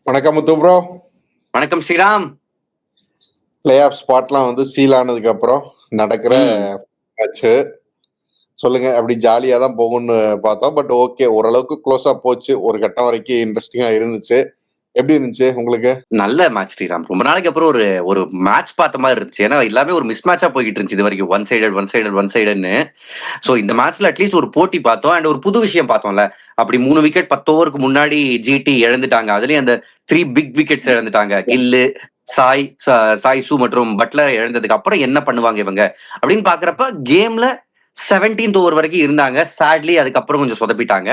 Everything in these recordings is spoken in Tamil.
வணக்கம் முத்து ப்ரோ. வணக்கம் ஸ்ரீராம். பிளே ஆஃப் ஸ்பாட்லாம் வந்து சீல் ஆனதுக்கு அப்புறம் நடக்கிற மேட்ச் சொல்லுங்க. அப்படி ஜாலியா தான் போகும்னு பார்த்தோம். பட் ஓகே, ஓரளவுக்கு க்ளோஸா போச்சு. ஒரு கட்டம் வரைக்கும் இன்ட்ரெஸ்டிங்கா இருந்துச்சு. எப்படி இருந்துச்சு உங்களுக்கு? நல்ல மேட்ச் ஸ்ரீராம். ரொம்ப நாளைக்கு அப்புறம் ஒரு ஒரு மேட்ச் பார்த்த மாதிரி இருந்துச்சு. ஏன்னா எல்லாமே ஒரு மிஸ் மேட்சா போய்கிட்டு இருந்துச்சு இது வரைக்கும். ஒன் சைடட்னு. சோ இந்த மேட்ச்ல அட்லீஸ்ட் ஒரு போட்டி பார்த்தோம் அண்ட் ஒரு புது விஷயம் பார்த்தோம்ல. அப்படி 3 விக்கெட் 10 ஓவருக்கு முன்னாடி ஜிடி இழந்துட்டாங்க. அதுலயும் அந்த 3 பிக் விக்கெட்ஸ் இழந்துட்டாங்க. கில்லு, சாய் சு மற்றும் பட்லர் இழந்ததுக்கு அப்புறம் என்ன பண்ணுவாங்க இவங்க அப்படின்னு பாக்குறப்ப கேம்ல 17th ஓவர் வரைக்கும் இருந்தாங்க. சேட்லி அதுக்கப்புறம் கொஞ்சம் சொதப்பிட்டாங்க.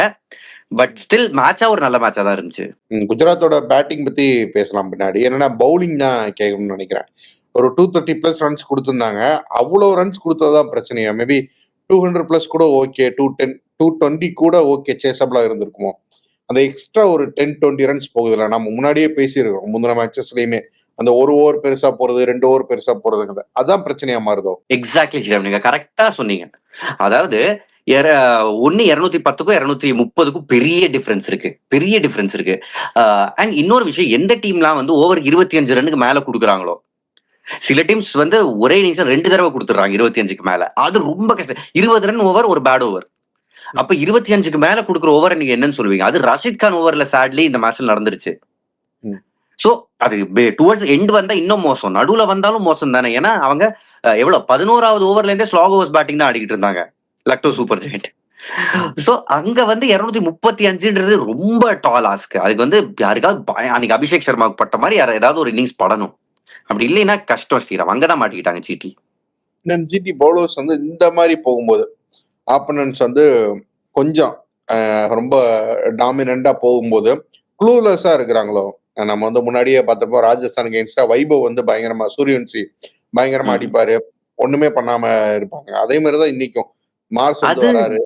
பட் ஸ்டில் மேட்சா ஒரு நல்ல மேட்சா தான் இருந்துச்சு. குஜராத்தோட பேட்டிங் பத்தி பேசலாம் பின்னாடி. என்னன்னா பவுலிங் தான் கேட்கணும்னு நினைக்கிறேன். ஒரு 230+ ரன்ஸ் கொடுத்துருந்தாங்க. அவ்வளவு ரன்ஸ் கொடுத்ததுதான் பிரச்சனையா? மேபி 200+ கூட ஓகே, 210 220 கூட ஓகே, சேசபிளா இருந்திருக்குமோ. அந்த எக்ஸ்ட்ரா ஒரு 10-20 ரன்ஸ் போகுதுல. நம்ம முன்னாடியே பேசியிருக்கோம் முந்தின மேட்சஸ்லயுமே. அந்த 1 ஓவர் பெருசா போறது, 2 ஓவர் பெருசா போறதுங்கிறது அதான் பிரச்சனையா மாறுதோ. எக்ஸாக்ட்லி ஸ்ரீராம், நீங்க கரெக்டா சொன்னீங்க. அதாவது 210க்கும் 230க்கும் பெரிய டிஃபரன்ஸ் இருக்கு. அண்ட் இன்னொரு விஷயம், எந்த டீம்லாம் வந்து ஓவர் 25 ரன்னுக்கு மேல கொடுக்குறாங்களோ, சில டீம்ஸ் வந்து ஒரே இன்னிங்ஸ் 2 தடவை கொடுத்துறாங்க 25க்கு மேல. அது ரொம்ப கஷ்டம். 20 ரன் ஓவர் ஒரு பேட் ஓவர். அப்ப 25க்கு மேல கொடுக்குற ஓவர் நீங்க என்னன்னு சொல்லுவீங்க? அது ரஷீத் கான் ஓவர்ல சாட்லி இந்த மேட்ச்ல நடந்துருச்சு. சோ அது டுவர்ட்ஸ் எண்ட் வந்தா இன்னும் மோசம், நடுவுல வந்தாலும் மோசம் தானே. ஏன்னா அவங்க எவ்வளவு 11வது ஓவர்ல இருந்தே ஸ்லாக் ஓவர்ஸ் பேட்டிங் தான் ஆடிக்கிட்டு இருந்தாங்க லக்னோ சூப்பர் ஜெயண்ட். சோ அங்க வந்து 235ன்றது ரொம்ப டால் ஆஸ்க். அதுக்கு வந்து யாருக்காவது அன்னைக்கு அபிஷேக் சர்மாவுக்கு பட்ட மாதிரி ஏதாவது ஒரு இன்னிங்ஸ் படணும். அப்படி இல்லைன்னா கஷ்டம் ஸ்ரீராம். அங்கதான் மாட்டிக்கிட்டாங்க ஜிடி. ஜிடி பவுலர்ஸ் வந்து இந்த மாதிரி போகும்போது ஆப்பனன்ட்ஸ் வந்து கொஞ்சம் ரொம்ப டாமினண்டா போகும்போது க்ளூலெஸ்ஸா இருக்கிறாங்களோ. நம்ம வந்து முன்னாடியே பார்த்தப்போ ராஜஸ்தான் அகேன்ஸ்டா வைபவ் வந்து பயங்கரமா, சூரியவன்சி பயங்கரமா அடிப்பாரு, ஒண்ணுமே பண்ணாம இருப்பாங்க. அதே மாதிரிதான் இன்னைக்கும் மார்ஸ் வந்து வராரு.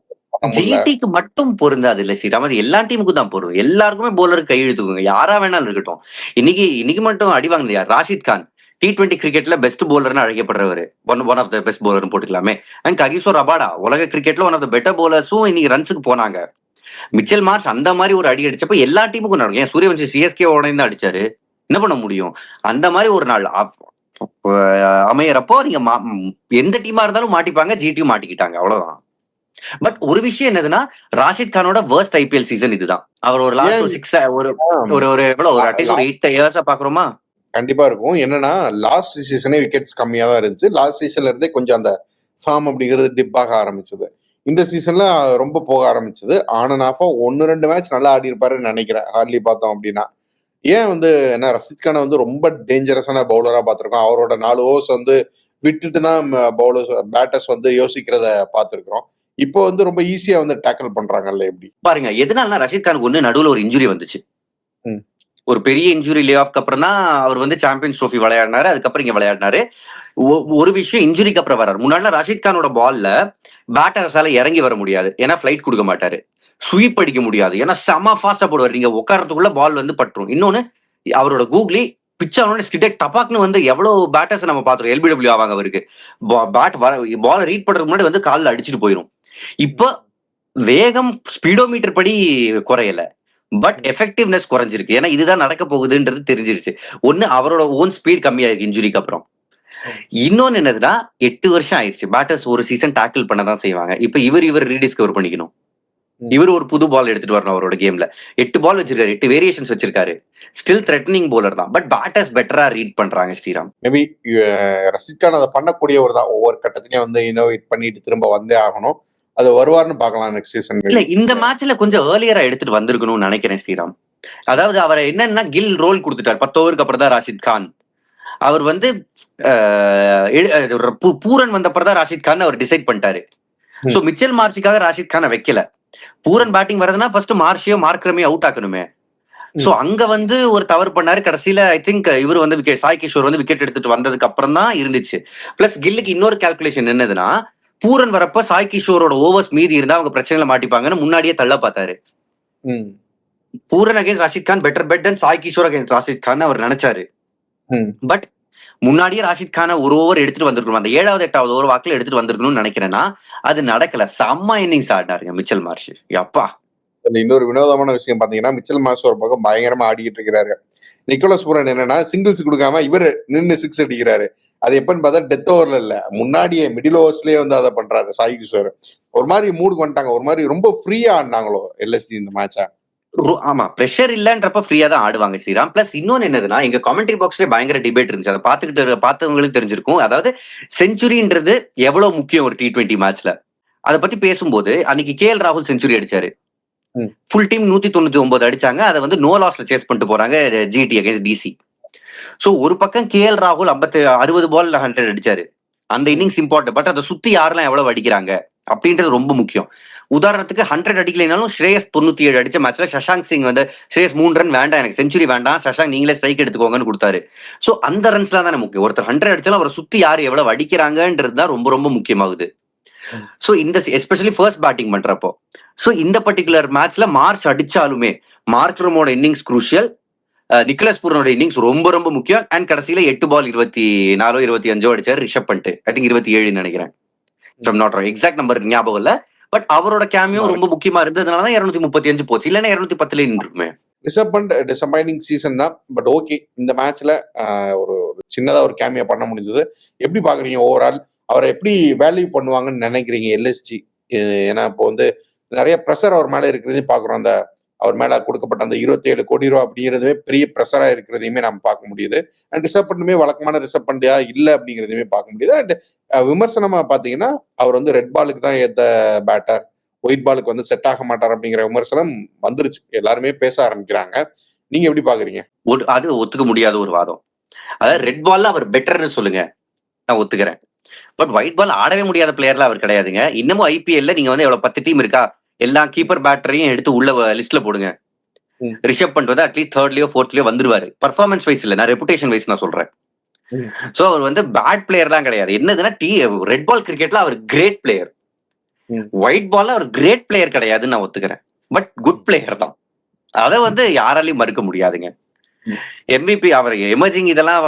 ஜிடிக்கு மட்டும் பொருந்தாது இல்ல ஸ்ரீராம், அது எல்லா டீமுக்கும் தான் பொருந்தும். எல்லாருக்குமே போலருக்கு கை இழுத்துக்குங்க, யாரா வேணாலும் இருக்கட்டும். இன்னைக்கு மட்டும் அடி வாங்கினது யார்? ராஷித் கான் T20 கிரிக்கெட்ல பெஸ்ட் போலர்னு அழைக்கப்படுறவர். ஒன் ஆஃப் த பெஸ்ட் போலர்னு போட்டுக்கலாமே. அண்ட் ககிசோ ரபாடா உலக கிரிக்கெட்ல ஒன் ஆஃப் த பெட்டர் போலர்ஸும் இன்னைக்கு ரன்ஸுக்கு போனாங்க. மிச்சல் மார்ஷ் அந்த மாதிரி ஒரு அடி அடிச்சப்ப எல்லா டீமுக்கும் நடக்கும். ஏன் சூரியவன்சி சிஎஸ்கே உடனே அடிச்சாரு, என்ன பண்ண முடியும்? அந்த மாதிரி ஒரு நாள் அமையறப்போ நீங்க எந்த டீமா இருந்தாலும் மாட்டிப்பாங்க. ஜிடியும் மாட்டிக்கிட்டாங்க, அவ்வளவுதான். பட் ஒரு விஷயம் என்னதுன்னா, ராஷித் கானோட வர்ஸ்ட் ஐபிஎல் சீசன் இதுதான். அவர் ஒரு லாஸ்ட் 6 ஒரு எவ்வளவு ஒரு அட்லீஸ்ட் ஒரு 8 இயர்ஸா பாக்குறோமா? கண்டிப்பா இருக்கும். என்னன்னா லாஸ்ட் சீசனே விக்கெட்ஸ் கம்மியா தான் இருந்துச்சு. லாஸ்ட் சீசன்ல இருந்தே கொஞ்சம் அந்த ஃபார்ம் அப்படிங்கிறது டிப் ஆக ஆரம்பிச்சது. இந்த சீசன்ல ரொம்ப போக ஆரம்பிச்சது. ஆன் அண்ட் ஆஃபா 1-2 மேட்ச் நல்லா ஆடி இருப்பாருன்னு நினைக்கிறேன். ஹார்ட்லி பார்த்தோம் அப்படின்னா. ஏன் வந்து என்ன ரஷீத் கானை வந்து ரொம்ப டேஞ்சரஸான பவுலரா பார்த்திருக்கோம். அவரோட 4 ஓவர்ஸ் வந்து விட்டுட்டு தான் பேட்டர்ஸ் வந்து யோசிக்கிறத பார்த்திருக்கிறோம். இப்போ வந்து ரொம்ப ஈஸியா வந்து டேக்கிள் பண்றாங்கல்ல. எப்படி பாருங்க, எதனால ரஷீத் கானுக்கு ஒண்ணு நடுவுல ஒரு இன்ஜுரி வந்துச்சு. ஒரு பெரிய இன்ஜுரி லே ஆஃப்க்கு அப்புறம் தான் அவர் வந்து சாம்பியன்ஸ் ட்ரோஃபி விளையாடினாரு. அதுக்கப்புறம் இங்க விளையாடினாரு. ஒரு விஷயம், இன்ஜுரிக்கு அப்புறம் வர்றாரு. முன்னாடி ரஷீத் கானோட பால்ல பேட்டர்ஸால இறங்கி வர முடியாது, ஏன்னா ஃபிளைட் கொடுக்க மாட்டாரு. ஸ்வீப் அடிக்க முடியாது, ஏன்னா செம ஃபாஸ்டா போடுவார். நீங்க உட்காரத்துக்குள்ள பால் வந்து பட்டுரும். இன்னொன்னு, அவரோட கூகுளி பிச் ஆனோட ஸ்டிடெக் டபாக்னு வந்து எவ்வளவு பேட்டர்ஸ் நம்ம பாத்துறோம். எல்பிடபிள்யூ ஆவாங்க அவருக்கு. பால் ரீட் பண்றதுக்கு முன்னாடி வந்து காலில் அடிச்சுட்டு போயிடும். இப்ப வேகம் ஸ்பீடோமீட்டர் படி குறையல, பட் எஃபெக்டிவ்னஸ் குறைஞ்சிருக்கு. ஏன்னா இதுதான் நடக்க போகுதுன்றது தெரிஞ்சிருச்சு. ஒண்ணு, அவரோட ஓன் ஸ்பீட் கம்மியாயிருக்கு இன்ஜுரிக்கு அப்புறம். இன்னொன்னு என்னதுன்னா, 8 வருஷம் ஆயிடுச்சு. பேட்டர்ஸ் ஒரு சீசன் டாக்கிள் பண்ணதான் செய்வாங்க. இப்ப இவர் ரீடிஸ்கவர் பண்ணிக்கணும். இவர் ஒரு புது பால் எடுத்துட்டு வரணும் அவரோட கேம்ல. 8 பால் வச்சிருக்காரு, 8 வேரியேஷன்ஸ் வச்சிருக்காரு. ஸ்டில் த்ரெட்டனிங் போலர் தான், பட் பேட்டர்ஸ் பெட்டரா ரீட் பண்றாங்க ஸ்ரீராம். மேபி ரஷீத் கான் அதை பண்ணக்கூடியவர் தான். ஒவ்வொரு கட்டத்திலையும் வந்து இன்னோவேட் பண்ணிட்டு திரும்ப வந்தே ஆகணும். அது வருவார்னு பார்க்கலாம் நெக்ஸ்ட் சீசன். இல்ல, இந்த மேட்ச்ல கொஞ்சம் ஏர்லியரா எடுத்துட்டு வந்திருக்கணும்னு நினைக்கிறேன் ஸ்ரீராம். அதாவது அவரை என்னன்னா கில் ரோல் கொடுத்துட்டார். 10 ஓவருக்கு அப்புறம் தான் ராஷித் கான். அவர் வந்து பூரன் வந்தப்பதான் ராஷித் கான் அவர் டிசைட் பண்ணிட்டாரு. சோ மிச்சல் மார்ஷிக்காக ராஷித் கானை வைக்கல. பூரன் பேட்டிங் வருதுன்னா ஃபர்ஸ்ட் மார்ஷியோ மார்க்ரமே அவுட் ஆக்கணுமே. சோ அங்க வந்து ஒரு தவறு பண்ணாரு. கடைசியில ஐ திங்க் இவர் வந்து விக்கெட், சாய் கிஷோர் வந்து விக்கெட் எடுத்துட்டு வந்ததுக்கு அப்புறம் தான் இருந்துச்சு. பிளஸ் கில்லுக்கு இன்னொரு கால்குலேஷன் என்னதுன்னா, பூரன் வரப்ப சாய் கிஷோரோட ஓவர்ஸ் மீதி இருந்தா அவங்க பிரச்சனைல மாட்டிப்பாங்கன்னு முன்னாடியே தள்ள பார்த்தாரு. Pooran against Rashid Khan better bat then Sai Kishore against Rashid Khan அவர் நினைச்சாரு. பட் முன்னாடியே ராஷித் கானை ஒரு ஓவர் எடுத்துட்டு வந்திருக்கணும். அந்த 7வது 8வது ஓவர் வாக்குல எடுத்துட்டு வந்திருக்கணும்னு நினைக்கிறேன்னா அது நடக்கல. செம்ம இன்னிங்ஸ் ஆடினாருங்க மிச்சல் மார்ஷ். அப்பா, அந்த இன்னொரு வினோதமான விஷயம் பாத்தீங்கன்னா, மிச்சல் மார்ஷ் ஒரு பக்கம் பயங்கரமா ஆடிக்கிட்டு இருக்கிறாரு. நிக்கோலஸ் பூரன் என்னன்னா சிங்கிள்ஸ் கொடுக்காம இவரு நின்னு 6 அடிக்கிறாரு. அது எப்பன்னு பார்த்தா டெத் ஓவர்ல இல்ல. முன்னாடியே மிடில் ஓவர்ஸ்லயே வந்து அத பண்றாரு சாய் கிஷோர். ஒரு மாதிரி மூடுக்கு வந்துட்டாங்க. ஒரு மாதிரி ரொம்ப ஃப்ரீயா ஆடினாங்களோ எல்எஸ்ஜி இந்த மேட்ச. ஆமா பிரஷர் இல்லன்றப்ப ஃப்ரீயா தான் ஆடுவாங்க ஸ்ரீராம். பிளஸ் இன்னொன்னு என்னதுன்னா எங்க கமெண்ட்ரி பாக்ஸ்ல பயங்கர டிபேட் இருந்துச்சு. அதை பார்த்தவங்களுக்கு தெரிஞ்சிருக்கும். அதாவது செஞ்சுரின்றது எவ்வளவு முக்கியம் ஒரு T20 மேட்ச்ல. அதை பத்தி பேசும்போது அன்னைக்கு KL ராகுல் செஞ்சுரி அடிச்சாரு. ஃபுல் டீம் 199 அடிச்சாங்க. அதை வந்து நோ லாஸ்ல சேஸ் பண்ணிட்டு போறாங்க ஜிடி அகைன்ஸ்ட் DC. சோ ஒரு பக்கம் KL ராகுல் 60 பால்ல 100 அடிச்சாரு. அந்த இன்னிங்ஸ் இம்பார்ட்டன்ட். பட் அதை சுத்தி யாரெல்லாம் எவ்வளவு அடிக்கிறாங்க அப்படின்றது ரொம்ப முக்கியம். உதாரணத்துக்கு 100 அடிக்கலைனாலும் ஸ்ரேயஸ் 97 அடிச்ச மேட்ச்ல சஷாங்க் சிங் வந்து ஸ்ரேயஸ் 3 ரன் வேண்டாம், எனக்கு செஞ்சுரி வேண்டாம், சஷாங்க் நீங்களே ஸ்ட்ரைக் எடுத்துக்கோங்கன்னு கொடுத்தாரு. சோ அந்த ரன்ஸ்லாம் தானே முக்கியம். ஒருத்தர் 100 அடிச்சாலும் அவரை சுத்தி யாரு எவ்வளவு அடிக்கிறாங்கன்றது தான் ரொம்ப ரொம்ப முக்கியமாகுது. சோ இந்த எஸ்பெஷலி ஃபர்ஸ்ட் பேட்டிங் பண்றப்போ சோ இந்த பர்டிகுலர் மேட்ச்ல மார்ச் அடிச்சாலுமே மார்க்ரமோட இன்னிங்ஸ் குரூஷியல், நிக்கலஸ் பூரனோட இன்னிங்ஸ் ரொம்ப ரொம்ப முக்கியம். அண்ட் கடைசியில 8 பால் 24 25 அடிச்சாரு ரிஷப் பண்ட். ஐ திங்க் 27 நினைக்கிறேன். எக்ஸாக்ட் நம்பர் ஞாபகம் இல்ல. பட் அவரோட கேமியோ ரொம்ப முக்கியமா இருந்ததுனால 235 போச்சு. இல்லன்னா 210 நின்றுக்குமே. ரிஷப் பண்ட் டிசப்பாயிண்டிங் சீசன் தான். பட் ஓகே, இந்த மேட்ச்ல ஒரு சின்னதா ஒரு கேமியா பண்ண முடிஞ்சது. எப்படி பாக்குறீங்க ஓவரால்? அவரை எப்படி வேல்யூ பண்ணுவாங்கன்னு நினைக்கிறீங்க எல்எஸ்ஜி? ஏன்னா இப்போ வந்து நிறைய ப்ரெஷர் அவர் மேல இருக்கிறதையும் பாக்குறோம். அந்த அவர் மேல கொடுக்கப்பட்ட அந்த 27 கோடி ரூபாய் அப்படிங்கிறதுமே பெரிய ப்ரெஷரா இருக்கிறதையுமே நம்ம பார்க்க முடியுது. அண்ட் ரிஷப் பண்ட்டுமே வழக்கமான ரிஷப் பண்ட்யா இல்ல அப்படிங்கிறதையுமே பார்க்க முடியுது. அண்ட் விமர்சனமா பாத்தீங்கன்னா அவர் வந்து ரெட் பாலுக்கு தான் ஏத்த பேட்டர், ஒயிட் பாலுக்கு வந்து செட் ஆக மாட்டார் அப்படிங்கிற விமர்சனம் வந்துருச்சு. எல்லாருமே பேச ஆரம்பிக்கிறாங்க. நீங்க எப்படி பாக்குறீங்க? அது ஒத்துக்க முடியாத ஒரு வாதம். அதாவது ரெட் பால்ல அவர் பெட்டர்னு சொல்லுங்க, நான் ஒத்துக்கிறேன். பட் ஒயிட் பால் ஆடவே முடியாத பிளேயர்ல அவர் கிடையாதுங்க. இன்னமும் IPL நீங்க வந்து எவ்வளவு 10 டீம் இருக்கா, எல்லா கீப்பர் பேட்டரையும் எடுத்து உள்ள லிஸ்ட்ல போடுங்க. ரிஷப் பண்ட் வந்து அட்லீஸ்ட் 3rd-லயோ 4th-லயோ வந்துருவாரு. பர்ஃபார்மன்ஸ் வைஸ் இல்ல, நான் ரெபுடேஷன் வைஸ் நான் சொல்றேன். சோ அவர் வந்து பேட் பிளேயர்லாம் கிடையாது. என்னதுன்னா ரெட் பால் கிரிக்கெட்ல அவர் கிரேட் பிளேயர். ஒயிட் பால்ல அவர் கிரேட் பிளேயர் கிடையாதுன்னு நான் ஒத்துக்கிறேன். பட் குட் பிளேயர் தான். அதை வந்து யாராலையும் மறுக்க முடியாதுங்க. MVP அவர் எமர்ஜிங் இதெல்லாம்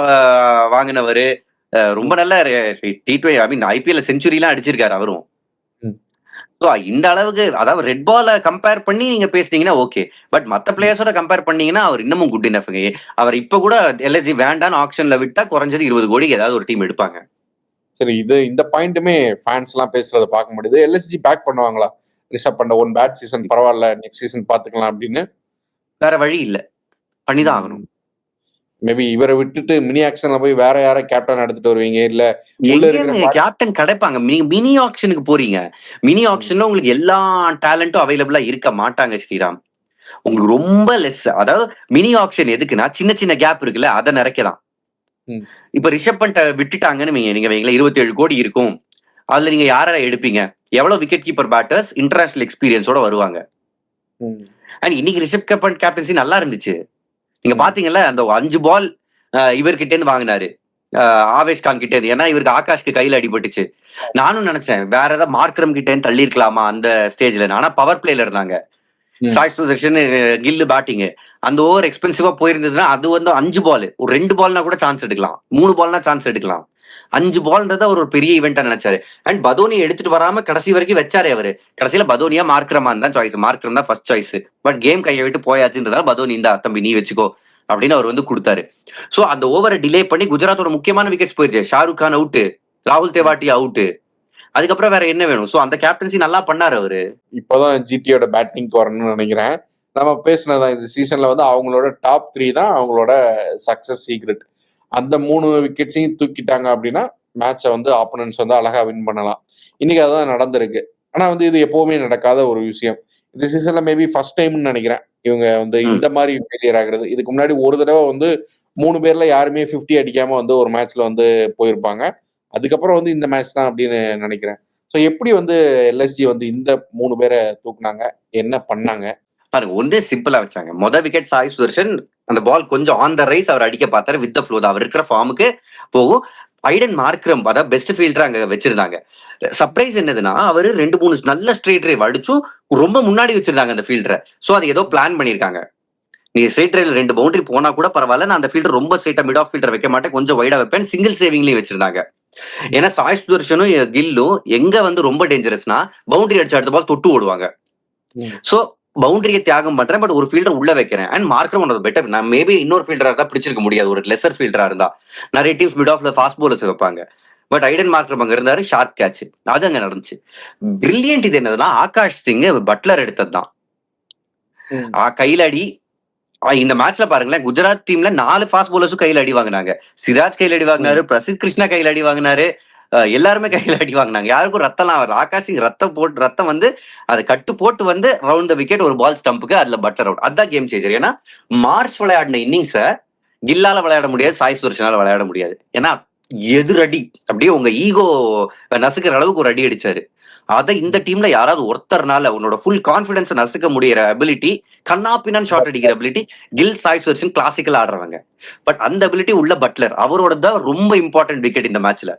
வாங்கினவரு. ரொம்ப நல்ல T20 ஐ மீன் IPL செஞ்சுரி எல்லாம் அடிச்சிருக்காரு அவரும். இந்த அளவுக்கு அதாவது ரெட் பால கம்பேர் பண்ணி நீங்க பேசுனீங்கன்னா ஓகே. பட் மத்த பிளேயர்ஸோட கம்பேர் பண்ணீங்கன்னா அவர் இன்னமும் குட் இனஃப்ங்க. அவர் இப்ப கூட LSG வேண்டான்னு ஆக்ஷன்ல விட்டா குறைஞ்சது 20 கோடிக்கு ஏதாவது ஒரு டீம் எடுப்பாங்க. சரி, இந்த பாயிண்ட்டுமே ஃபேன்ஸ் எல்லாம் பேசுறத பார்க்க முடியுது. எல்எஸ்ஜி பேக் பண்ணுவாங்களா? Rishabh Pant one bad season பரவாயில்ல, நெக்ஸ்ட் சீசன் பாத்துக்கலாம் அப்படின்னு. வேற வழி இல்ல, பண்ணிதான் ஆகணும். மேபி இவரை விட்டுட்டு மினி ஆக்ஷன்ல போய் வேற யாரை கேப்டன் எடுத்துட்டு வருவீங்க? இல்ல கேப்டன் கிடைப்பாங்க. மினி ஆக்ஷனுக்கு போறீங்க. மினி ஆக்ஷன்ல உங்களுக்கு எல்லா டேலண்டும் அவைலபிளா இருக்க மாட்டாங்க ஸ்ரீராம். உங்களுக்கு ரொம்ப லெஸ். அதாவது மினி ஆக்ஷன் எதுக்குன்னா சின்ன சின்ன கேப் இருக்குல்ல, அதை நிறைக்கலாம். இப்ப ரிஷப் பண்ட விட்டுட்டாங்கன்னு நீங்க 27 கோடி இருக்கும். அதுல நீங்க யாரை எடுப்பீங்க? எவ்வளவு விக்கெட் கீப்பர் பேட்டர்ஸ் இன்டர்நேஷனல் எக்ஸ்பீரியன்ஸோட வருவாங்க. அண்ட் இன்னைக்கு ரிஷப் பண்ட் கேப்டன்சி நல்லா இருந்துச்சு. நீங்க பாத்தீங்கல்ல, அந்த 5 பால் இவர்கிட்ட இருந்து வாங்கினாரு, ஆவேஷ் கான் கிட்ட இருந்து. ஏன்னா இவருக்கு ஆகாஷ்க்கு கையில அடிபட்டுச்சு. நானும் நினைச்சேன் வேற ஏதாவது மார்க்ரம் கிட்ட இருந்து தள்ளி இருக்கலாமா அந்த ஸ்டேஜ்ல. ஆனா பவர் பிளேல இருந்தாங்க. சாய் சுதர்ஷன், கில்லு பேட்டிங். அந்த ஓவர் எக்ஸ்பென்சிவா போயிருந்ததுன்னா அது வந்து 5 பால், ஒரு 2 பால்னா கூட சான்ஸ் எடுக்கலாம், 3 பால்னா சான்ஸ் எடுக்கலாம். 5 பால்ன்றத ஒரு பெரிய ஈவெண்டா நினைச்சாரு. அண்ட் பதோனி எடுத்துட்டு வராம கடைசி வரைக்கும் வச்சாரு அவரு. கடைசியில பதோனியா மார்க்ரமான் தான் சாய்ஸ். மார்க்ரம் தான் ஃபர்ஸ்ட் சாய்ஸ். பட் கேம் கையை விட்டு போயாச்சுன்றதால பதோனி இந்த தம்பி நீ வச்சுக்கோ அப்படின்னு அவர் வந்து கொடுத்தாரு. சோ அந்த ஓவரை டிலே பண்ணி குஜராத்தோட முக்கியமான விக்கெட்ஸ் போயிருச்சு. ஷாருக் கான் அவுட், ராகுல் தேவாட்டி அவுட். அதுக்கப்புறம் வேற என்ன வேணும்? சோ அந்த கேப்டன்சி நல்லா பண்ணாரு அவரு. இப்பதான் ஜிடியோட பேட்டிங் வரணும்னு நினைக்கிறேன். நம்ம பேசினதான் இந்த சீசன்ல வந்து அவங்களோட டாப் 3 தான் அவங்களோட சக்சஸ் சீக்ரெட். அந்த 3 விக்கெட்ஸையும் தூக்கிட்டாங்க அப்படின்னா மேட்சை வந்து ஆப்போனன்ட்ஸ் வந்து அழகா வின் பண்ணலாம். இன்னைக்கு அதுதான் நடந்திருக்கு. ஆனா வந்து இது எப்பவுமே நடக்காத ஒரு விஷயம். இந்த சீசன்ல மேபி ஃபர்ஸ்ட் டைம்னு நினைக்கிறேன் இவங்க வந்து இந்த மாதிரி ஃபெயிலியர் ஆகுறது. இதுக்கு முன்னாடி ஒரு தடவை வந்து 3 பேர்ல யாருமே 50 அடிக்காம வந்து ஒரு மேட்ச்ல வந்து போயிருப்பாங்க. அதுக்கப்புறம் வந்து இந்த மேட்ச் தான் அப்படின்னு நினைக்கிறேன். ஸோ எப்படி வந்து எல்எஸ்ஜி வந்து இந்த 3 பேரை தூக்குனாங்க, என்ன பண்ணாங்க? பாருங்க, ஒன்றே சிம்பிளா வச்சாங்க. மொதல் விக்கெட் சாய் சுதர்ஷன், அந்த பால் கொஞ்சம் ஆன் த ரைஸ் அவர் அடிக்க பார்த்தாரு. வித் த ஃப்ளோ தான் அவர் இருக்கிற ஃபார்முக்கு போகும். ஐடன் மார்க்ரம் அதாவது பெஸ்ட் ஃபீல்டர் அங்க வச்சிருந்தாங்க. சர்ப்ரைஸ் என்னதுன்னா அவரு 2-3 நல்ல ஸ்ட்ரெயிட் டிரைவ் அடிச்சும் ரொம்ப முன்னாடி வச்சிருந்தாங்க அந்த ஃபீல்டரை. சோ அது ஏதோ பிளான் பண்ணிருக்காங்க. நீங்க ஸ்ட்ரெயிட் டிரைவ்ல 2 பவுண்டரி போனா கூட பரவாயில்ல, நான் அந்த ஃபீல்டர் ரொம்ப ஸ்ட்ரெயிட்டா மிட் ஆஃப் ஃபீல்டர் வைக்க மாட்டேன், கொஞ்சம் வைடா வைப்பேன், சிங்கிள் சேவிங்லயும் வச்சிருந்தாங்க. ஏன்னா சாய் சுதர்ஷனும் கில்லும் எங்க வந்து ரொம்ப டேஞ்சரஸ்னா பவுண்டரி அடிச்ச அடுத்த பால் தொட்டு ஓடுவாங்க. சோ பவுண்டரியை தியாகம் பண்றேன், பட் ஒரு ஃபீல்டர் உள்ள வைக்கிறேன். And marker one of better. நான் மேபி இன்னொரு ஃபீல்டரா இருந்தா பிடிச்சிருக்க முடியாது, ஒரு லெசர் ஃபீல்டரா இருந்தா. நிறைய டீம்ஸ் மிட் ஆஃப்ல ஃபாஸ்ட் பவுலர்ஸ் வைப்பாங்க. பட் ஐடன் மார்க்கர் அங்க இருந்தாரு, ஷார்ப் கேட்ச். அது அங்க நடந்துச்சு. பிரில்லியன்ட் இது என்னதுன்னா, ஆகாஷ் சிங் பட்லர் எடுத்ததுதான். கையில அடி. இந்த மேட்ச்ல பாருங்களேன், குஜராத் டீம்ல 4 ஃபாஸ்ட் பவுலர்ஸும் கையில அடி வாங்கினாங்க. சிராஜ் கையில அடி வாங்கினாரு, பிரசித் கிருஷ்ணா கையில அடி வாங்கினாரு, எல்லாருமே கையில அடி வாங்கினாங்க. யாருக்கும் ரத்தம்லாம் வரல. ஆகாஷ் சிங் ரத்தம் வந்து அதை கட்டு போட்டு வந்து ரவுண்ட் த விக்கெட், ஒரு பால் ஸ்டம்புக்கு, அதுல பட்லர் அவுட். அதான் கேம் சேஞ்சர். ஏன்னா மார்ச் விளையாடின இன்னிங்ஸ கில்லால விளையாட முடியாது, சாய் சுதர்ஷனால விளையாட முடியாது. ஏன்னா எதிரடி அப்படியே உங்க ஈகோ நசுக்கிற அளவுக்கு ஒரு அடி அடிச்சாரு. அதை இந்த டீம்ல யாராவது ஒருத்தர்னால உன்னோட ஃபுல் கான்பிடன்ஸ் நசுக்க முடியற அபிலிட்டி, கண்ணாப்பினான் ஷாட் அடிக்கிற அபிலிட்டி கில், சாய் சுதர்ஷன் கிளாசிக்கல் ஆடுறவங்க. பட் அந்த அபிலிட்டி உள்ள பட்லர், அவரோட தான் ரொம்ப இம்பார்ட்டன்ட் விக்கெட் இந்த மேட்ச்ல.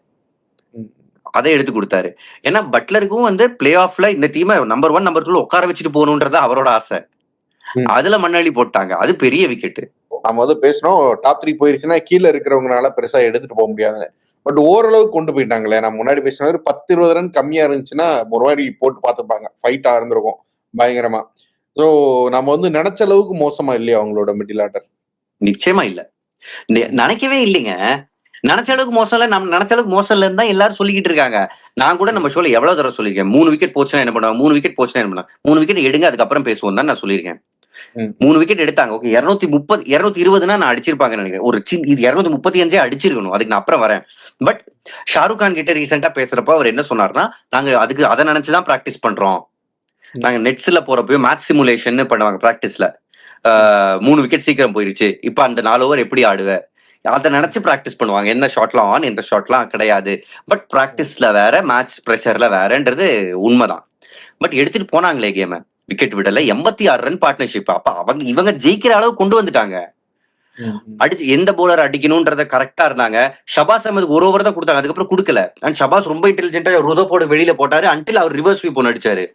அதை எடுத்து கொடுத்தாரு. ஏன்னா பட்லருக்கும் வந்து பிளே ஆஃப்ல இந்த டீமை நம்பர் 1 நம்பர் 2 உட்கார வச்சுட்டு போகணும்ன்றத அவரோட ஆசை. அதுல மண்ணாளி போட்டாங்க. அது பெரிய விக்கெட். நம்ம வந்து பேசணும், டாப் 3 போயிருச்சுன்னா கீழே இருக்கிறவங்களால பெருசா எடுத்துட்டு போக முடியாது. பட் ஓரளவுக்கு கொண்டு போயிட்டாங்களே. நம்ம முன்னாடி பேசின மாதிரி 10-20 ரன் கம்மியா இருந்துச்சுன்னா ஒரு மாதிரி போட்டு பார்த்துப்பாங்க, ஃபைட்டா இருந்திருக்கும் பயங்கரமா. ஸோ நம்ம வந்து நினைச்ச அளவுக்கு மோசமா இல்லையா அவங்களோட மிடில் ஆர்டர்? நிச்சயமா இல்ல, நினைக்கவே இல்லைங்க. நினைச்ச அளவுக்கு மோசம் இல்ல. நம்ம நினைச்ச அளவுக்கு மோசம் இல்லன்னு தான் எல்லாரும் சொல்லிக்கிட்டு இருக்காங்க. நான் கூட நம்ம ஷோல எவ்வளவு தடவை சொல்லியிருக்கேன், 3 விக்கெட் போச்சுன்னா என்ன பண்ணுவாங்க, 3 விக்கெட் போச்சுன்னா என்ன பண்ணுவாங்க, 3 விக்கெட் எடுங்க அதுக்கப்புறம் பேசுவோம் தான் நான் சொல்லியிருக்கேன். 3 விக்கெட் எடுத்தாங்க. ஓகே, 230 220 நான் அடிச்சிருப்பாங்கன்னு நினைக்கிறேன். ஒரு இது 235 அடிச்சிருக்கணும். அதுக்கு நான் அப்புறம் வரேன். பட் ஷாருக் கான் கிட்ட ரீசெண்டா பேசுறப்ப அவர் என்ன சொன்னார்னா, நாங்க அதுக்கு அதை நினைச்சுதான் பிராக்டிஸ் பண்றோம். நாங்க நெட்ஸ்ல போறப்போ மேட்ச் சிமுலேஷன் பண்ணுவாங்க பிராக்டிஸ்ல. 3 விக்கெட் சீக்கிரம் போயிருச்சு, இப்ப அந்த 4 ஓவர் எப்படி ஆடுவ, அதை நினைச்சு பிராக்டிஸ் பண்ணுவாங்க. எந்த ஷாட்லாம் ஆன், எந்த ஷாட்லாம் கிடையாது. பட் பிராக்டிஸ்ல வேற, மேட்ச் பிரஷர்ல வேறன்றது உண்மைதான். பட் எடுத்துட்டு போனாங்களே கேம, விக்கெட் விடல. 86 ரன் பார்ட்னர்ஷிப். அப்ப இவங்க ஜெயிக்கிற அளவு கொண்டு வந்துட்டாங்க. அடிச்சு எந்த போலர் அடிக்கணும்ன்றத கரெக்டா இருந்தாங்க. ஷபாஸ் அஹமது ஒரு ஓவர் தான் கொடுத்தாங்க, அதுக்கப்புறம் கொடுக்கல. அண்ட் ஷபாஸ் ரொம்ப இன்டெலிஜென்ட்டா ருதோஃபோர்ட் வெளியில போட்டாரு, அன்டில் அவர் ரிவர்ஸ் ஸ்வீப் ஒன்று அடிச்சாரு.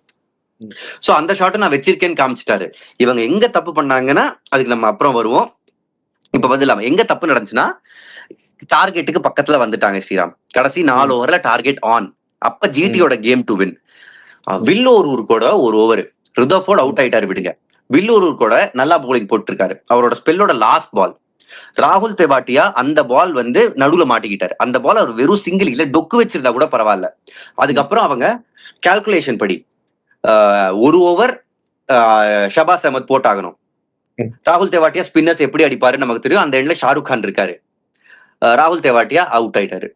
சோ அந்த ஷாட்டை நான் வச்சிருக்கேன்னு காமிச்சிட்டாரு. இவங்க எங்க தப்பு பண்ணாங்கன்னா அதுக்கு நம்ம அப்புறம் வருவோம். இப்ப வந்து இல்லாம எங்க தப்பு நடந்துச்சுன்னா, டார்கெட்டுக்கு பக்கத்துல வந்துட்டாங்க ஸ்ரீராம். கடைசி 4 ஓவர்ல டார்கெட் ஆன். அப்ப ஜிடியோட கேம் டு வின். வில்லோரூர் கூட ஒரு ஓவர் ருதோஃபோர்ட் அவுட் ஆயிட்டாரு விடுங்க. வில்லோரூர் கூட நல்லா போலிங் போட்டிருக்காரு. அவரோட ஸ்பெல்லோட லாஸ்ட் பால் ராகுல் தெவாட்டியா அந்த பால் வந்து நடுவுல மாட்டிக்கிட்டாரு. அந்த பால் அவர் வெறும் சிங்கிள் இல்ல டொக்கு வச்சிருந்தா கூட பரவாயில்ல. அதுக்கப்புறம் அவங்க கால்குலேஷன் படி ஒரு ஓவர் ஷபாஸ் அஹமத் போட்டாகணும். ராகுல் தெவாட்டியா ஸ்பின்னர்ஸ் எப்படி அடிப்பாரு நமக்கு தெரியும். அந்த எண்ட்ல ஷாருக் கான் இருக்காரு. ராகுல் தெவாட்டியா அவுட் ஆயிட்டாரு.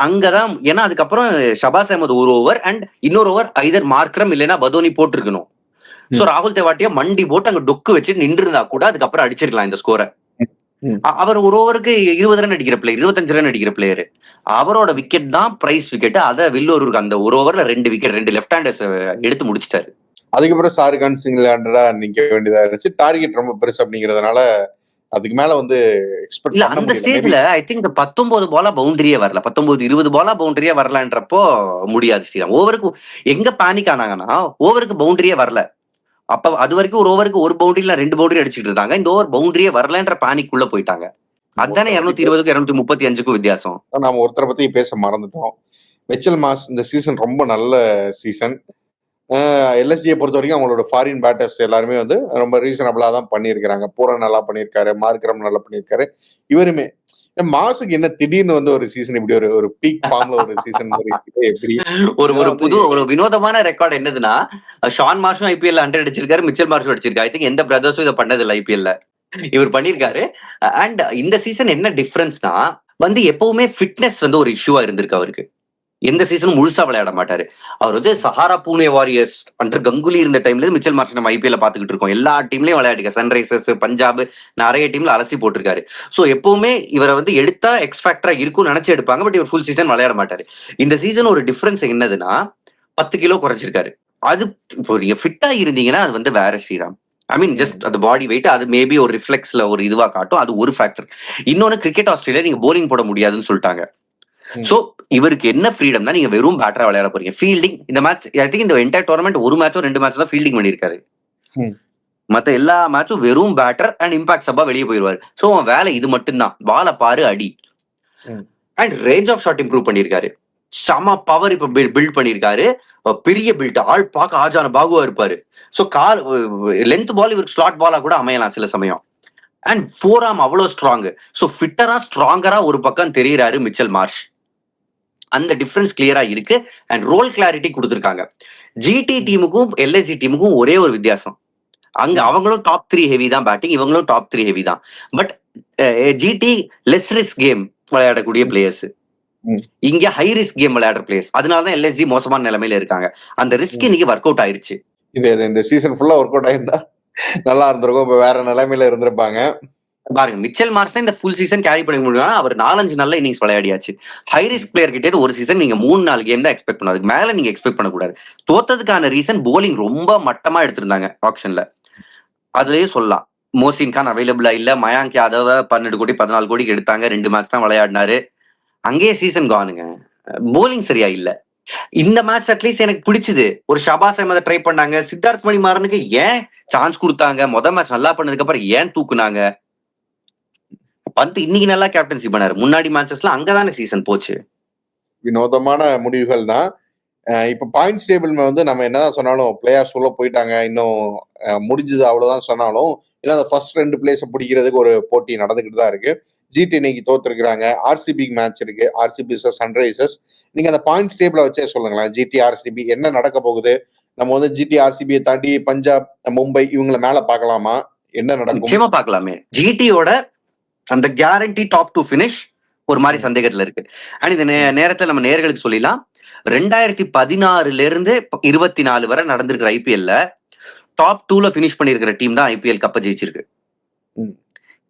அங்கதான். ஏன்னா அதுக்கப்புறம் ஷபாஸ் அஹமத் ஒரு ஓவர் அண்ட் இன்னொரு ஓவர் ஐதர் மார்க்ரம் இல்லைன்னா பதோனி போட்டிருக்கணும். சோ ராகுல் தெவாட்டியா மண்டி போட்டு அங்க டொக்கு வச்சு நின்று இருந்தா கூட அதுக்கப்புறம் அடிச்சிருக்கலாம் இந்த ஸ்கோரை. அவர் ஒரு ஓவருக்கு 20 ரன் அடிக்கிற பிளேயர், 25 ரன் அடிக்கிற பிளேயர். அவரோட விக்கெட் தான் பிரைஸ் விக்கெட். அதை வில்லோருக்கு அந்த ஒரு ஓவர்ல 2 விக்கெட் 2 லெஃப்ட் ஹேண்டர்ஸ் எடுத்து முடிச்சிட்டாரு. அதுக்கப்புறம் ஷாருக் கான் சிங்கிள் ஹேண்டடா நிக்க வேண்டியதா இருந்துச்சு. டார்கெட் ரொம்ப பெருசு அப்படிங்கறதுனால அதுக்கு மேல வந்து எக்ஸ்பெக்ட் இல்ல. அந்த ஸ்டேஜ்ல ஐ திங்க் 19 பாலா பவுண்டரியே வரல, 19-20 பாலா பவுண்டரியே வரலன்றப்போ முடியாது ஸ்ரீராம். ஓவருக்கு எங்க பேனிக் ஆனாங்கன்னா, ஓவருக்கு பவுண்டரியே வரல. அப்ப அது வரைக்கும் ஒரு ஓவருக்கு ஒரு பவுண்டரி இல்ல 2 பவுண்டரி அடிச்சுட்டு இருந்தாங்க. இந்த ஓவர் பவுண்டரியே வரலன்ற பேனிக் உள்ள போயிட்டாங்க. அதுதானே 220க்கும் 235க்கும் வித்தியாசம். நாம ஒருத்தரை பத்தி பேச மறந்துட்டோம். மிச்சல் மார்ஷ் இந்த சீசன் ரொம்ப நல்ல சீசன். எல்எஸ்ஜியை பொறுத்த வரைக்கும் அவங்களோட ஃபாரின் பேட்டர்ஸ் எல்லாருமே வந்து ரொம்ப ரீசனபிளா தான் பண்ணியிருக்கிறாங்க. பூரன் நல்லா பண்ணியிருக்காரு, மார்க்ரம் நல்லா பண்ணியிருக்காரு. இவருமே மாசுக்கு என்ன திடீர்னு வந்து ஒரு சீசன் இப்படி ஒரு பீக் ஃபார்ம்ல ஒரு சீசன் எப்படி ஒரு வினோதமான ரெக்கார்ட் என்னதுன்னா, ஷான் மார்ஷும் ஐபிஎல் 100 அடிச்சிருக்காரு, மிச்சல் மார்ஷும் அடிச்சிருக்காரு. ஐ திங்க் எந்த பிரதர்ஸும் இதை பண்ணது இல்லை ஐபிஎல்ல. இவர் பண்ணிருக்காரு. அண்ட் இந்த சீசன் என்ன டிஃபரன்ஸ்னா வந்து எப்பவுமே ஃபிட்னஸ் வந்து ஒரு இஷ்யூவா இருந்திருக்கு அவருக்கு. எந்த சீசனும் முழுசா விளையாட மாட்டாரு. அவர் வந்து சஹாரா பூனே வாரியர்ஸ் அண்டர் கங்குலி இருந்த டைம்ல மிச்சல் மார்ஷ் நம்ம ஐபிஎல்ல பாத்துக்கிட்டு இருக்கோம். எல்லா டீம்லயும் விளையாடுங்க, சன்ரைசர்ஸ், பஞ்சாப், நிறைய டீம்ல அலசி போட்டிருக்காரு. சோ எப்பவுமே இவரை வந்து எடுத்தா எக்ஸ் ஃபேக்டரா இருக்கும்னு நினைச்சு எடுப்பாங்க. பட் இவர் ஃபுல் சீசன் விளையாட மாட்டாரு. இந்த சீசன் ஒரு டிஃபரன்ஸ் என்னதுன்னா 10 கிலோ குறைச்சிருக்காரு. அது இப்போ நீங்க ஃபிட்டா இருந்தீங்கன்னா அது வந்து வேற ஸ்ரீராம். ஐ மீன் ஜஸ்ட் அந்த பாடி வெயிட் அது மேபி ஒரு ரிஃப்ளெக்ஸ்ல ஒரு இதுவா காட்டும். அது ஒரு ஃபேக்டர். இன்னொன்னு கிரிக்கெட் ஆஸ்திரேலியா நீங்க போலிங் போட முடியாதுன்னு சொல்லிட்டாங்க. சோ இவருக்கு என்ன ஃப்ரீடம்னா நீங்க வெறும் பேட்டரா விளையாட போறீங்க. ஃபீல்டிங் இந்த மேட்ச் ஐ திங்க் இந்த என்டையர் டோர்னமெண்ட் ஒரு மேட்சோ 2 மேட்சோ தான் ஃபீல்டிங் பண்ணிருக்காரு. மத்த எல்லா மேட்சும் வெறும் பேட்டர் அண்ட் இம்பாக்ட் சப்பா வெளியே போயிருவாரு. சோ அவன் வேலை இது மட்டும்தான், பால பாரு அடி. And range of shot improve பண்ணிருக்காரு. சம பவர் இப்ப பில்ட் பண்ணிருக்காரு. பெரிய பில்ட், ஆள் பார்க்க ஆஜான பாகுவா இருப்பாரு. சோ கால் லென்த் பால் இவருக்கு ஸ்லாட் பாலா கூட அமையலாம் சில சமயம். அண்ட் ஃபோர் ஆர்ம் அவ்வளவு ஸ்ட்ராங். சோ ஃபிட்டரா ஸ்ட்ராங்கரா ஒரு பக்கம் தெரியுறாரு மிச்சல் மார்ஷ். அந்த டிஃபரன்ஸ் கிளியரா இருக்கு. அண்ட் ரோல் கிளாரிட்டி கொடுத்திருக்காங்க. ஜிடி டீமுக்கும் எல்எஸ்ஜி டீமுக்கும் ஒரே ஒரு வித்தியாசம். அங்க அவங்களும் டாப் 3 ஹெவி தான் பேட்டிங், இவங்களும் டாப் 3 ஹெவி தான். But GT less risk game விளையாடக்கூடிய பிளேயர்ஸ், இங்க ஹை ரிஸ்க் கேம் விளையாடுற பிளேயர்ஸ். அதனாலதான் எல்எஸ்ஜி மோசமான நிலைமையில இருக்காங்க. அந்த ரிஸ்க் இன்னைக்கு ஒர்க் அவுட் ஆயிருச்சு. இந்த சீசன் ஃபுல்லா ஒர்க் அவுட் ஆயிருந்தா நல்லா இருந்திருக்கும். இப்ப வேற நிலைமையில இருந்திருப்பாங்க. பாருங்க, மிச்சல் மார்ஷ் தான் இந்த ஃபுல் சீசன் கேரி பண்ண முடியும். அவர் 4-5 நல்ல இன்னிங்ஸ் விளையாடியாச்சு. ஹை ரிஸ்க் பிளேயர் கிட்டே ஒரு சீசன் நீங்க 3-4 கேம் தான் எக்ஸ்பெக்ட் பண்ணாது, மேல நீங்க எக்ஸ்பெக்ட் பண்ணக்கூடாது. தோத்ததுக்கான ரீசன் போலிங் ரொம்ப மட்டமா எடுத்திருந்தாங்க ஆக்ஷன்ல. அதுலயே சொல்லலாம். மோசின் கான் அவைலபிளா இல்ல, மயாங்க் யாதவ 12 கோடி 14 கோடிக்கு எடுத்தாங்க, 2 மேட்ச் தான் விளையாடினாரு. அங்கேயே சீசன் கானுங்க. போலிங் சரியா இல்ல. இந்த மேட்ச் அட்லீஸ்ட் எனக்கு பிடிச்சது. ஒரு ஷபாஸ் அஹமதை ட்ரை பண்ணாங்க, சித்தார்த் மணிமாறனுக்கு ஏன் சான்ஸ் கொடுத்தாங்க, மொதல் மேட்ச் நல்லா பண்ணதுக்கு அப்புறம் ஏன் தூக்குனாங்க. பந்த் இன்னைக்கு நல்லா கேப்டன்சி பண்ணாரு, முன்னாடி மேட்சஸ்ல அங்கதானே சீசன் போச்சு. வினோதமான முடிவுகள் தான். இப்ப பாயிண்ட்ஸ் டேபிள் வந்து நம்ம என்னதான் சொன்னாலும் பிளே ஆஃப்ஸ் உள்ள போயிட்டாங்க, இன்னும் முடிஞ்சது அவ்வளவுதான் சொன்னாலும், ஏன்னா அந்த ஃபர்ஸ்ட் 2 பிளேஸை பிடிக்கிறதுக்கு ஒரு போட்டி நடந்துகிட்டு தான் இருக்கு. ஜிடி இன்னைக்கு தோத்துருக்காங்க. ஆர்சிபி மேட்ச் இருக்கு, ஆர்சிபி சன்ரைசர்ஸ். நீங்க அந்த பாயிண்ட்ஸ் டேபிள வச்சே சொல்லுங்களேன், ஜிடி ஆர்சிபி என்ன நடக்க போகுது. நம்ம வந்து ஜிடி ஆர்சிபியை தாண்டி பஞ்சாப், மும்பை இவங்களை மேல பார்க்கலாமா, என்ன நடக்கும்? நிச்சயமா பார்க்கலாமே. ஜிடியோட அந்த கேரண்டி டாப் 2 ஃபினிஷ் ஒரு மாதிரி சந்தேகத்துல இருக்கு. அண்ட் இந்த நேரத்துல நம்ம நேர்களுக்கு சொல்லிடலாம், 2016 இருந்து 24 வரை நடந்திருக்கிற ஐபிஎல்ல டாப் 2ல பினிஷ் பண்ணிருக்கிற டீம் தான் ஐபிஎல் கப்ப ஜெயிச்சிருக்கு.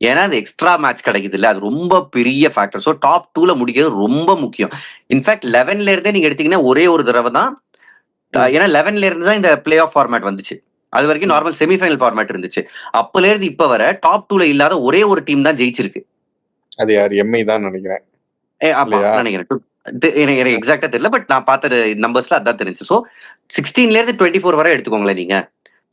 ஏன்னா அது எக்ஸ்ட்ரா மேட்ச் கிடைக்குது இல்ல, அது ரொம்ப பெரிய ஃபேக்டர். ஸோ டாப் 2ல முடிக்கிறது ரொம்ப முக்கியம். இன்ஃபேக்ட் 11ல இருந்தே நீங்க எடுத்தீங்கன்னா ஒரே ஒரு தடவை தான், ஏன்னா 11ல இருந்து தான் இந்த பிளே ஆஃப் ஃபார்மேட் வந்துச்சு. அது வரைக்கும் நார்மல் செமிஃபைனல் ஃபார்மேட் இருந்துச்சு. அப்பல இருந்து இப்ப வர டாப் 2ல இல்லாத ஒரே ஒரு டீம் தான் ஜெயிச்சிருக்கு. அது யார்? எம்ஐ தான் நினைக்கிறேன். நினைக்கிறேன், எனக்கு எக்ஸாக்டா தெரியல, பட் நான் பார்த்த நம்பர்ஸ்ல அதான் தெரிஞ்சு. ஸோ 16ல இருந்து 24 வரை எடுத்துக்கோங்களேன், நீங்க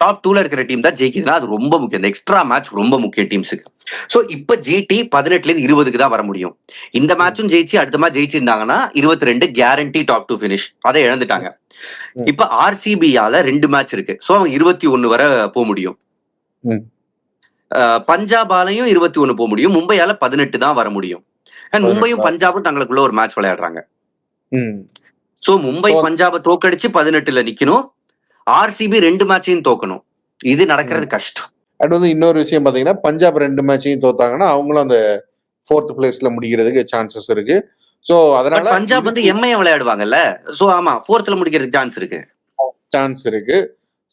டாப் 2ல இருக்கிற டீம் தான் ஜெயிக்குதுன்னா அது ரொம்ப முக்கியம். இந்த எக்ஸ்ட்ரா மேட்ச் ரொம்ப முக்கியம் டீம்ஸுக்கு. ஸோ இப்ப ஜிடி 18ல இருந்து 20க்கு தான் வர முடியும். இந்த மேட்சும் ஜெயிச்சு அடுத்த மேட்ச் ஜெயிச்சிருந்தாங்கன்னா 22 கேரண்டி டாப் 2 பினிஷ். அதை இழந்துட்டாங்க. இப்ப ஆர்சிபியால 2 மேட்ச் இருக்கு. ஸோ அவங்க 21 வரை போக முடியும். பஞ்சாபாலையும் 21 போக முடியும். மும்பையால 18 தான் வர முடியும். அண்ட் மும்பையும் பஞ்சாபும் தங்களுக்குள்ள ஒரு மேட்ச் விளையாடுறாங்க. சோ மும்பை பஞ்சாபை தோக்கடிச்சு 18ல நிக்கணும். ஆர்சிபி 2 மேட்சையும் தோக்கணும். இது நடக்கிறது கஷ்டம். அது வந்து இன்னொரு விஷயம் பாத்தீங்கன்னா, பஞ்சாப் 2 மேட்சையும் தோத்தாங்கன்னா அவங்களும் அந்த 4th பிளேஸ்ல முடிக்கிறதுக்கு சான்சஸ் இருக்கு. சோ அதனால பஞ்சாப் வந்து எம்ஐ விளையாடுவாங்கல்ல. சோ ஆமா, 4th முடிக்கிறதுக்கு சான்ஸ் இருக்கு.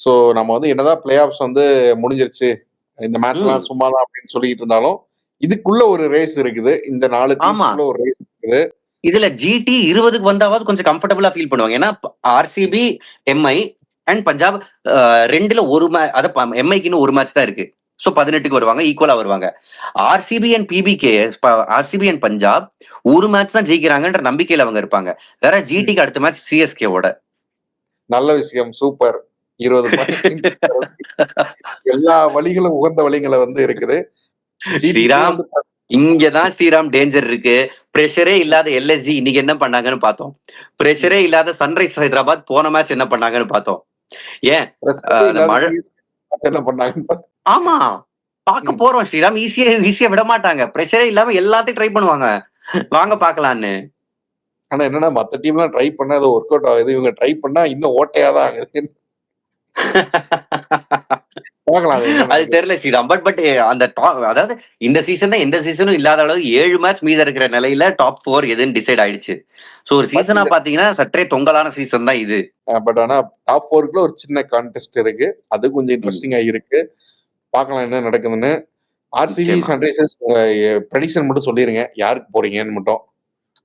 சோ நம்ம வந்து என்னதான் பிளே ஆஃப்ஸ் வந்து முடிஞ்சிருச்சு, இந்த மேட்ச்லாம் சும்மா தான் அப்படின்னு சொல்லிட்டு இருந்தாலும் இதுக்குள்ள ஒரு ரேஸ் இருக்குது. இந்த 4 டீம்ஸ்க்குள்ள ஒரு ரேஸ் இருக்குது. இதுல ஜிடி 20க்கு வந்தாவது கொஞ்சம் கம்ஃபர்டபுளா ஃபீல் பண்ணுவாங்க. ஏன்னா ஆர்சிபி, எம்ஐ அண்ட் பஞ்சாப் 2ல ஒரு அத எம்ஐக்கு இன்னும் ஒரு மேட்ச் தான் இருக்கு. சோ 18க்கு வருவாங்க, ஈக்குவலா வருவாங்க. RCB and PBK, RCB and Punjab ஒரு மேட்ச் தான் ஜெயிக்கிறாங்கன்ற நம்பிக்கையில அவங்க இருப்பாங்க. வேற ஜிடிக்கு அடுத்த மேட்ச் சிஎஸ்கேவோட. நல்ல விஷயம், சூப்பர். 20 எல்லா வழிகளும் உகந்த வழிகளை வந்து இருக்குது. ஸ்ரீராம், இங்கதான் ஸ்ரீராம் டேஞ்சர் இருக்கு. பிரஷரே இல்லாத எல்எஸ்ஜி இன்னைக்கு என்ன பண்ணாங்கன்னு பார்த்தோம். பிரஷரே இல்லாத சன்ரைஸ் ஹைதராபாத் போன மேட்ச் என்ன பண்ணாங்கன்னு பார்த்தோம். ஏன் என்ன பண்ணாங்க? ஆமா, பார்க்க போறோம் ஸ்ரீராம். ஈஸியா விட மாட்டாங்க. பிரஷரே இல்லாம எல்லாத்தையும் ட்ரை பண்ணுவாங்க. வாங்க பாக்கலான்னு. ஆனா என்னன்னா, மத்த டீம்லாம் ட்ரை பண்ணா அது ஒர்க் அவுட் ஆகுது. இவங்க ட்ரை பண்ணா இன்னும் ஓட்டையாதான் ஆகுது. அது தெரியல ஸ்ரீராம். பட் அந்த அதாவது இந்த சீசன் தான் எந்த சீசனும் இல்லாத அளவு 7 மேட்ச் மீத இருக்கிற நிலையில டாப் 4 எதுன்னு டிசைட் ஆயிடுச்சு. சோ ஒரு சீசனா பாத்தீங்கன்னா சற்றே தொங்கலான சீசன் தான் இது. பட் ஆனா டாப் 4க்குள்ள ஒரு சின்ன கான்டெஸ்ட் இருக்கு. அது கொஞ்சம் இன்ட்ரெஸ்டிங்கா இருக்கு. பார்க்கலாம் என்ன நடக்குதுன்னு. ஆர்சிபி சன்ரைசர்ஸ் ப்ரெடிக்ஷன் மட்டும் சொல்லிருங்க, யாருக்கு போறீங்கன்னு மட்டும்.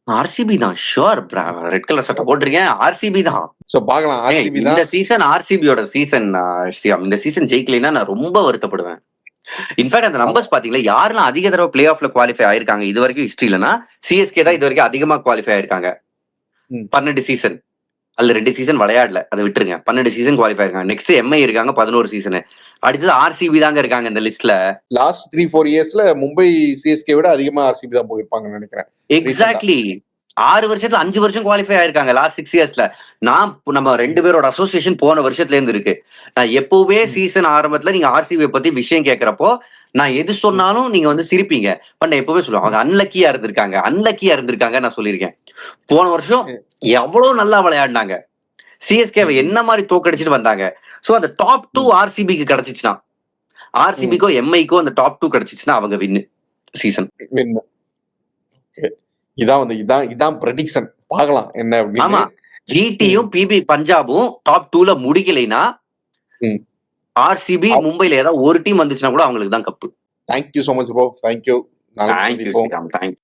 ஆர்சிபி தான் ஷூர். ரெட் கலர் சட்டை போட்டிருக்கேன், ஆர்சிபி தான். சோ பார்க்கலாம், ஆர்சிபி தான். இந்த சீசன் ஆர்சிபியோட சீசன் ஸ்ரீராம். இந்த சீசன் ஜெயிக்கலைன்னா நான் ரொம்ப வருத்தப்படுவேன். இன்ஃபேக்ட் அந்த நம்பர்ஸ் பாத்தீங்களா, யாரெல்லாம் அதிக தடவை பிளே ஆஃப்ல குவாலிஃபை ஆயிருக்காங்க இது வரைக்கும் ஹிஸ்டரியிலனா சிஎஸ்கே தான் இது வரைக்கும் அதிகமா குவாலிஃபை ஆயிருக்காங்க. 12 சீசன். அதுல 2 சீசன் விளையாடல, அதை விட்டுருங்க. 12 சீசன் குவாலிஃபை இருக்காங்க. நெக்ஸ்ட் எம்ஐ இருக்காங்க 11 சீசன். அடுத்தது ஆர்சிபி தாங்க இருக்காங்க இந்த லிஸ்ட்ல. லாஸ்ட் 3-4 இயர்ஸ்ல மும்பை சிஎஸ்கே விட அதிகமா ஆர்சிபி தான் போயிருப்பாங்கன்னு நினைக்கிறேன். எக்ஸாக்ட்லி. 6 வருஷத்துல 5 வருஷம் குவாலிஃபை ஆயிருக்காங்க லாஸ்ட் 6 இயர்ஸ்ல. நம்ம 2 பேரோட அசோசியேஷன் போன வருஷத்துல இருந்து இருக்கு. நான் எப்பவுமே சீசன் ஆரம்பத்துல நீங்க ஆர்சிபி பத்தி விஷயம் கேட்கிறப்போ நான் எது சொன்னாலும் நீங்க வந்து சிரிப்பீங்க. பட் நான் எப்பவுமே சொல்லுவேன் அவங்க அன்லக்கியா இருந்திருக்காங்க நான் சொல்லியிருக்கேன். போன வருஷம் எவ்வளவு நல்லா விளையாடினாங்க. சிஎஸ்கேவை என்ன மாதிரி தோக்கடிச்சிட்டு வந்தாங்க. சோ அந்த டாப் 2 ஆர்சிபிக்கு கிடைச்சிச்சுன்னா, ஆர்சிபிக்கோ எம்ஐக்கோ அந்த டாப் 2 கிடைச்சிச்சுன்னா அவங்க வின்னு சீசன். இதான் ப்ரெடிக்ஷன். பார்க்கலாம் என்ன அப்படின்னு. ஆமா, ஜிடியும் பிபி பஞ்சாபும் டாப் 2ல முடிக்கலைன்னா ஆர்சிபி மும்பைல ஏதாவது ஒரு டீம் வந்துச்சுன்னா கூட அவங்களுக்கு தான் cup. Thank you so much bro. Thank you. Thank you.